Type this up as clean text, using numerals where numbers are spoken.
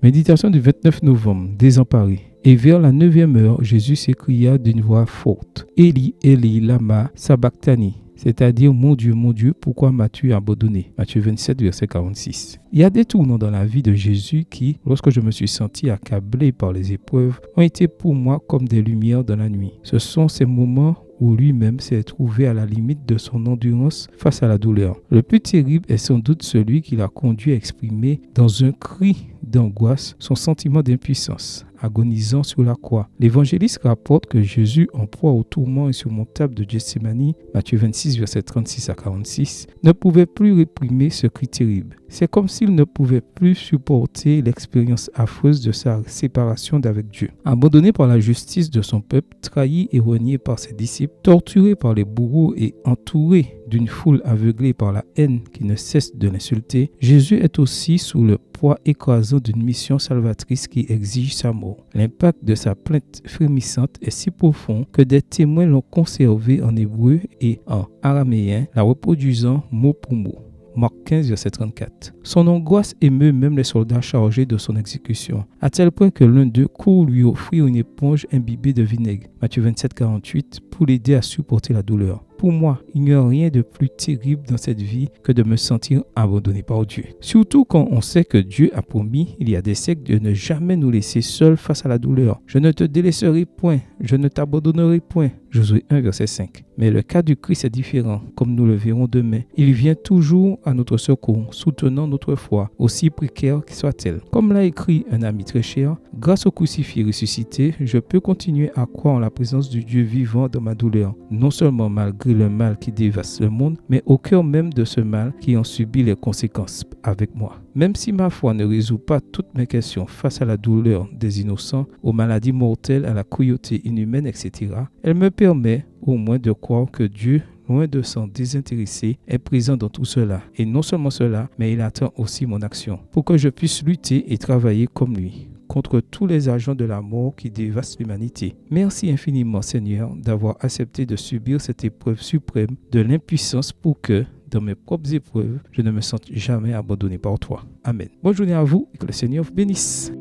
Méditation du 29 novembre, désemparé. Et vers la 9e heure, Jésus s'écria d'une voix forte, Eli, Eli, lama sabachthani, c'est-à-dire, mon Dieu, pourquoi m'as-tu abandonné? Matthieu 27, verset 46. Il y a des tournants dans la vie de Jésus qui, lorsque je me suis senti accablé par les épreuves, ont été pour moi comme des lumières dans la nuit. Ce sont ces moments où lui-même s'est trouvé à la limite de son endurance face à la douleur. Le plus terrible est sans doute celui qui l'a conduit à exprimer dans un cri d'angoisse son sentiment d'impuissance, agonisant sur la croix. L'évangéliste rapporte que Jésus, en proie au tourment insurmontable de Gethsémani, Matthieu 26, versets 36 à 46, ne pouvait plus réprimer ce cri terrible. C'est comme s'il ne pouvait plus supporter l'expérience affreuse de sa séparation d'avec Dieu. Abandonné par la justice de son peuple, trahi et renié par ses disciples, torturé par les bourreaux et entouré d'une foule aveuglée par la haine qui ne cesse de l'insulter, Jésus est aussi sous le poids écrasant d'une mission salvatrice qui exige sa mort. L'impact de sa plainte frémissante est si profond que des témoins l'ont conservé en hébreu et en araméen, la reproduisant mot pour mot. Marc 15, verset 34. Son angoisse émeut même les soldats chargés de son exécution, à tel point que l'un d'eux court lui offrir une éponge imbibée de vinaigre, Matthieu 27, 48, pour l'aider à supporter la douleur. Pour moi, il n'y a rien de plus terrible dans cette vie que de me sentir abandonné par Dieu. Surtout quand on sait que Dieu a promis, il y a des siècles, de ne jamais nous laisser seuls face à la douleur. Je ne te délaisserai point, je ne t'abandonnerai point. Josué 1, verset 5. Mais le cas du Christ est différent, comme nous le verrons demain. Il vient toujours à notre secours, soutenant notre foi, aussi précaire que soit-elle. Comme l'a écrit un ami très cher, grâce au crucifié ressuscité, je peux continuer à croire en la présence du Dieu vivant dans ma douleur, non seulement malgré le mal qui dévaste le monde, mais au cœur même de ce mal qui en subit les conséquences avec moi. Même si ma foi ne résout pas toutes mes questions face à la douleur des innocents, aux maladies mortelles, à la cruauté inhumaine, etc., elle me permet au moins de croire que Dieu, loin de s'en désintéresser, est présent dans tout cela. Et non seulement cela, mais il attend aussi mon action pour que je puisse lutter et travailler comme lui contre tous les agents de la mort qui dévastent l'humanité. Merci infiniment, Seigneur, d'avoir accepté de subir cette épreuve suprême de l'impuissance pour que, dans mes propres épreuves, je ne me sente jamais abandonné par toi. Amen. Bonne journée à vous et que le Seigneur vous bénisse.